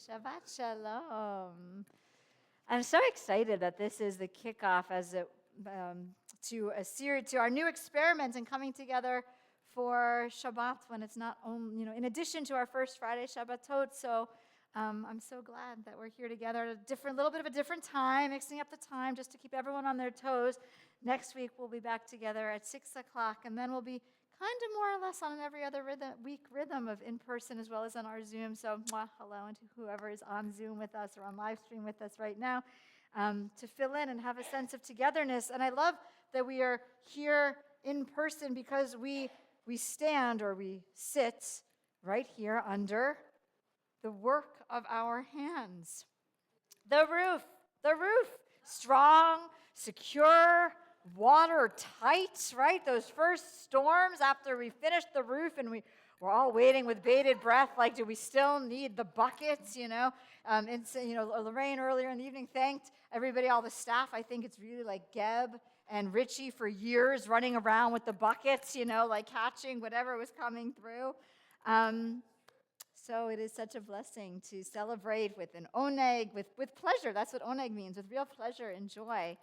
Shabbat Shalom. I'm so excited that this is the kickoff to a series, to our new experiment in coming together for Shabbat when it's not only, in addition to our first Friday Shabbatot. So I'm so glad that we're here together at a little bit of a different time, mixing up the time just to keep everyone on their toes. Next week we'll be back together at 6 o'clock, and then we'll be kind of more or less on an every other week rhythm of in-person as well as on our Zoom. So hello, and to whoever is on Zoom with us or on live stream with us right now, to fill in and have a sense of togetherness. And I love that we are here in person because we stand or we sit right here under the work of our hands. The roof, strong, secure, watertight, right? Those first storms after we finished the roof and we're all waiting with bated breath, like, do we still need the buckets, Lorraine earlier in the evening thanked everybody, all the staff. I think it's really like Geb and Richie for years running around with the buckets, catching whatever was coming through. So it is such a blessing to celebrate with an oneg, with pleasure. That's what oneg means, with real pleasure and joy,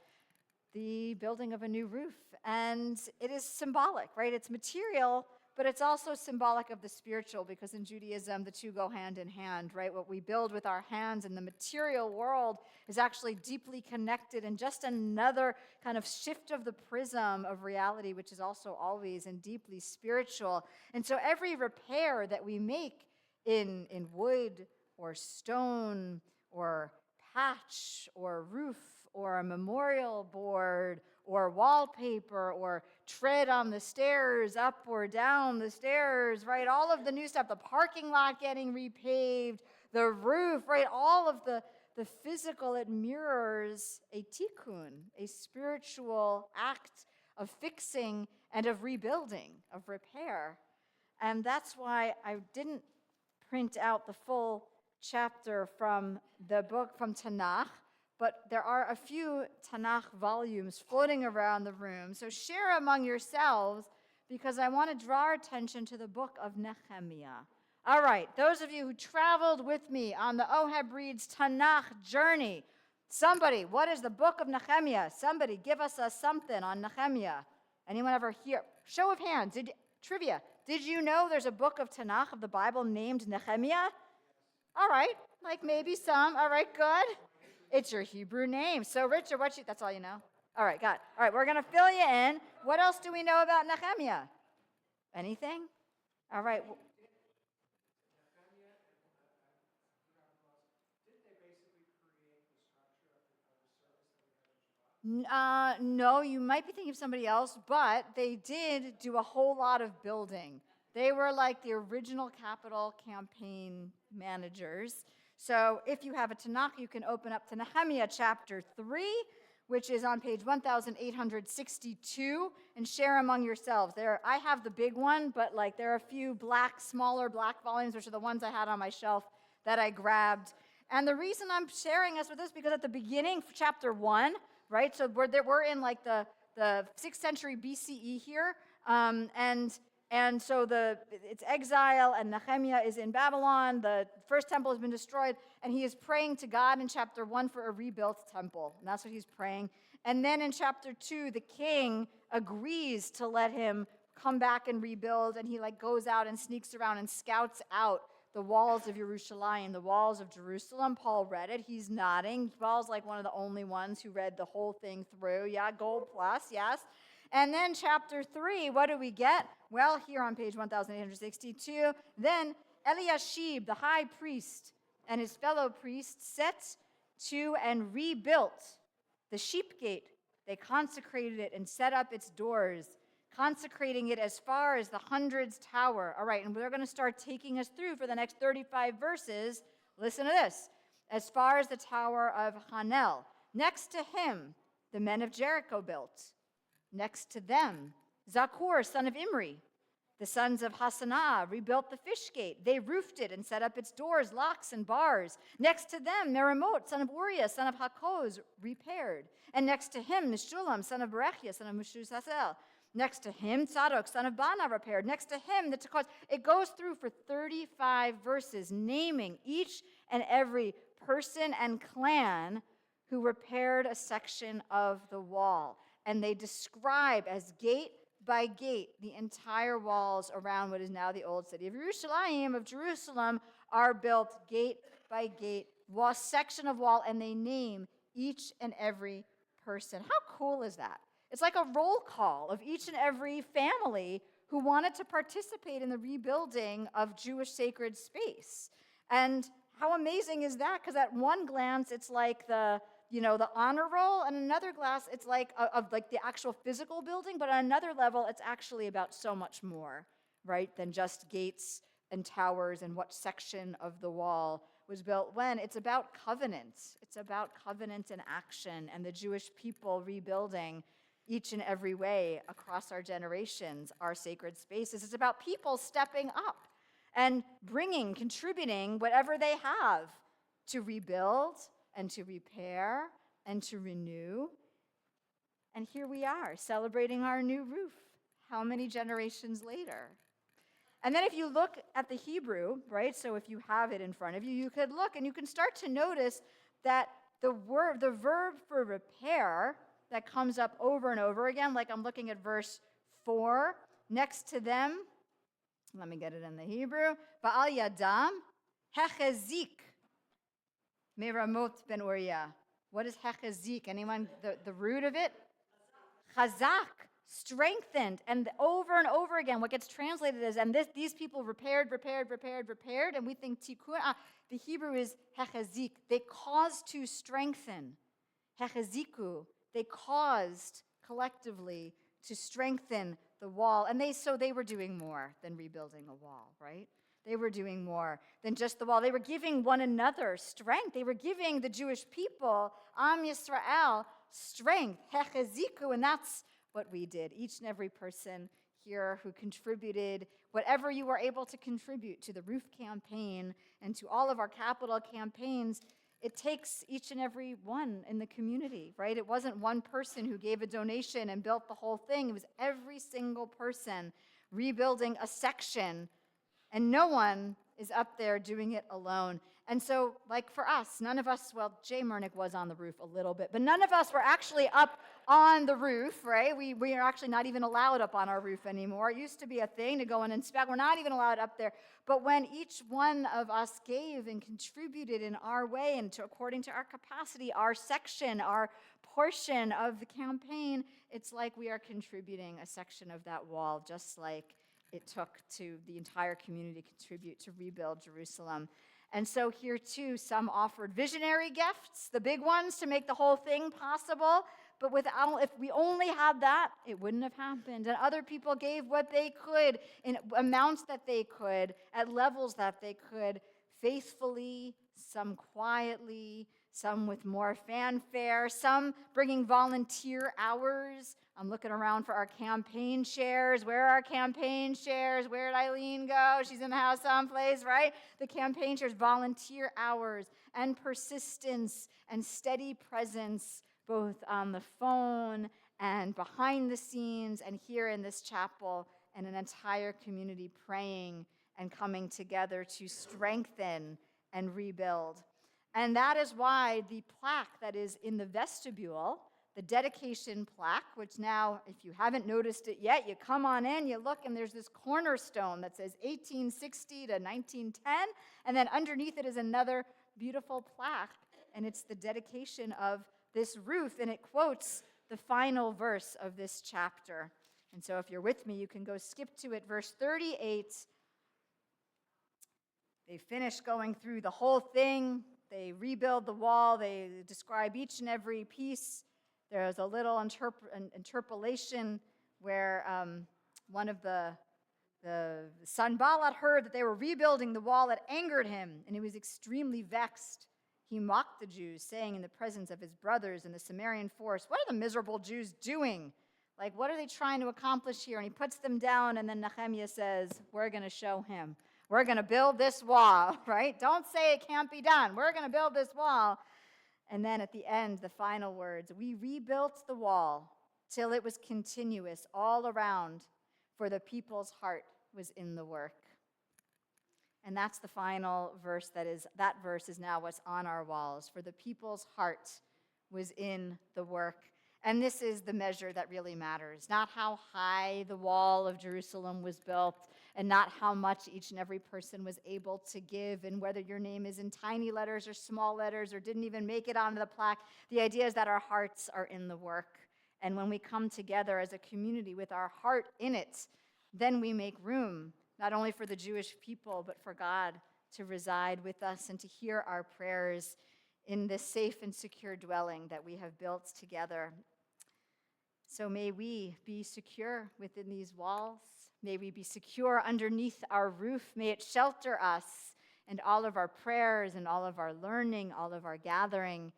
the building of a new roof. And it is symbolic, right? It's material, but it's also symbolic of the spiritual, because in Judaism, the two go hand in hand, right? What we build with our hands in the material world is actually deeply connected and just another kind of shift of the prism of reality, which is also always and deeply spiritual. And so every repair that we make in wood or stone or patch or roof or a memorial board or wallpaper or tread on the stairs, up or down the stairs, right? All of the new stuff, the parking lot getting repaved, the roof, right? All of the physical, it mirrors a tikkun, a spiritual act of fixing and of rebuilding, of repair. And that's why I didn't print out the full chapter from the book from Tanakh, but there are a few Tanakh volumes floating around the room. So share among yourselves, because I want to draw our attention to the book of Nehemiah. All right, those of you who traveled with me on the Oheb Reed's Tanakh journey, somebody, what is the book of Nehemiah? Somebody give us something on Nehemiah. Anyone ever hear? Show of hands. Trivia. Did you know there's a book of Tanakh of the Bible named Nehemiah? All right, like maybe some. All right, good. It's your Hebrew name. So, Richard, that's all you know? All right, got it. All right, we're going to fill you in. What else do we know about Nehemiah? Anything? All right. No, you might be thinking of somebody else, but they did do a whole lot of building. They were like the original capital campaign managers. So if you have a Tanakh, you can open up to Nehemiah chapter 3, which is on page 1862, and share among yourselves. I have the big one, but there are a few smaller black volumes, which are the ones I had on my shelf that I grabbed. And the reason I'm sharing us with this, because at the beginning, chapter 1, right? So we're in the 6th century BCE here, and so it's exile, and Nehemiah is in Babylon. The first temple has been destroyed, and he is praying to God in chapter 1 for a rebuilt temple, and that's what he's praying. And then in chapter 2, the king agrees to let him come back and rebuild, and he goes out and sneaks around and scouts out the walls of Yerushalayim, the walls of Jerusalem. Paul read it. He's nodding. Paul's one of the only ones who read the whole thing through. Yeah, gold plus, yes. And then chapter 3, what do we get? Well, here on page 1862, then Eliashib, the high priest, and his fellow priests set to and rebuilt the sheep gate. They consecrated it and set up its doors, consecrating it as far as the Hundreds Tower. All right, and we're going to start taking us through for the next 35 verses. Listen to this. As far as the Tower of Hanel. Next to him, the men of Jericho built. Next to them, Zakur, son of Imri. The sons of Hassanah rebuilt the fish gate. They roofed it and set up its doors, locks, and bars. Next to them, Merimot, son of Uriah, son of Hakoz, repaired. And next to him, Meshullam, son of Berechia, son of Meshusasel. Next to him, Tzadok, son of Bana, repaired. Next to him, the Tekoa. It goes through for 35 verses, naming each and every person and clan who repaired a section of the wall. And they describe as gate by gate the entire walls around what is now the old city of Jerusalem are built gate by gate, section of wall, and they name each and every person. How cool is that? It's like a roll call of each and every family who wanted to participate in the rebuilding of Jewish sacred space. And how amazing is that? Because at one glance, it's like the honor roll, and another glance, it's like like the actual physical building, but on another level, it's actually about so much more, right, than just gates and towers and what section of the wall was built when. It's about covenant. It's about covenant and action and the Jewish people rebuilding each and every way across our generations, our sacred spaces. It's about people stepping up and contributing whatever they have to rebuild and to repair and to renew. And here we are, celebrating our new roof. How many generations later? And then if you look at the Hebrew, right, so if you have it in front of you, you could look and you can start to notice that the verb for repair that comes up over and over again, like I'm looking at verse 4, next to them, let me get it in the Hebrew, Ba'al Yadam, Hechazik, Meramot ben Uriah. What is Hechazik? Anyone, the root of it? Chazak, strengthened. And over and over again, what gets translated as, and these people repaired, and we think tikkun. The Hebrew is Hechazik. They caused to strengthen. Hechaziku. They caused collectively to strengthen the wall. And they were doing more than rebuilding a wall, right? They were doing more than just the wall. They were giving one another strength. They were giving the Jewish people, Am Yisrael, strength, Hechaziku, and that's what we did. Each and every person here who contributed whatever you were able to contribute to the roof campaign and to all of our capital campaigns. It takes each and every one in the community, right? It wasn't one person who gave a donation and built the whole thing. It was every single person rebuilding a section, and no one is up there doing it alone. And so, like for us, none of us, well, Jay Murnick was on the roof a little bit, but none of us were actually up on the roof, right? We are actually not even allowed up on our roof anymore. It used to be a thing to go and inspect. We're not even allowed up there. But when each one of us gave and contributed in our way and according to our capacity, our section, our portion of the campaign, it's like we are contributing a section of that wall, just like it took to the entire community to contribute to rebuild Jerusalem. And so here too, some offered visionary gifts, the big ones, to make the whole thing possible. But if we only had that, it wouldn't have happened. And other people gave what they could in amounts that they could, at levels that they could, faithfully, some quietly, some with more fanfare, some bringing volunteer hours. I'm looking around for our campaign chairs. Where are our campaign chairs? Where did Eileen go? She's in the house someplace, right? The campaign chairs, volunteer hours, and persistence and steady presence, both on the phone and behind the scenes and here in this chapel, and an entire community praying and coming together to strengthen and rebuild. And that is why the plaque that is in the vestibule, the dedication plaque, which now, if you haven't noticed it yet, you come on in, you look, and there's this cornerstone that says 1860 to 1910, and then underneath it is another beautiful plaque, and it's the dedication of this roof, and it quotes the final verse of this chapter. And so if you're with me, you can go skip to it, verse 38. They finish going through the whole thing. They rebuild the wall. They describe each and every piece. There's a little interpolation where one of the Sanballat heard that they were rebuilding the wall. It angered him, and he was extremely vexed. He mocked the Jews, saying in the presence of his brothers and the Samaritan force, "What are the miserable Jews doing? Like, what are they trying to accomplish here?" And he puts them down, and then Nehemiah says, "We're going to show him. We're going to build this wall," right? Don't say it can't be done. We're going to build this wall. And then at the end, the final words, "We rebuilt the wall till it was continuous all around, for the people's heart was in the work. And that's the final verse. That verse is now what's on our walls. For the people's heart was in the work. And this is the measure that really matters. Not how high the wall of Jerusalem was built, and not how much each and every person was able to give, and whether your name is in tiny letters or small letters or didn't even make it onto the plaque. The idea is that our hearts are in the work. And when we come together as a community with our heart in it, then we make room, not only for the Jewish people, but for God to reside with us and to hear our prayers in this safe and secure dwelling that we have built together. So may we be secure within these walls. May we be secure underneath our roof. May it shelter us and all of our prayers and all of our learning, all of our gathering.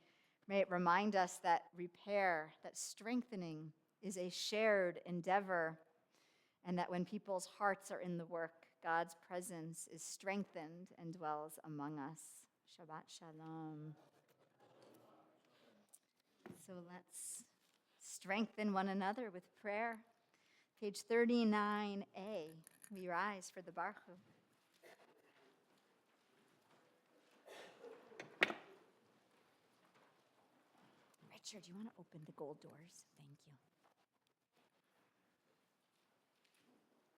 May it remind us that repair, that strengthening is a shared endeavor, and that when people's hearts are in the work, God's presence is strengthened and dwells among us. Shabbat Shalom. So let's strengthen one another with prayer. Page 39a. We rise for the Baruch Hu. Richard, you want to open the gold doors? Thank you.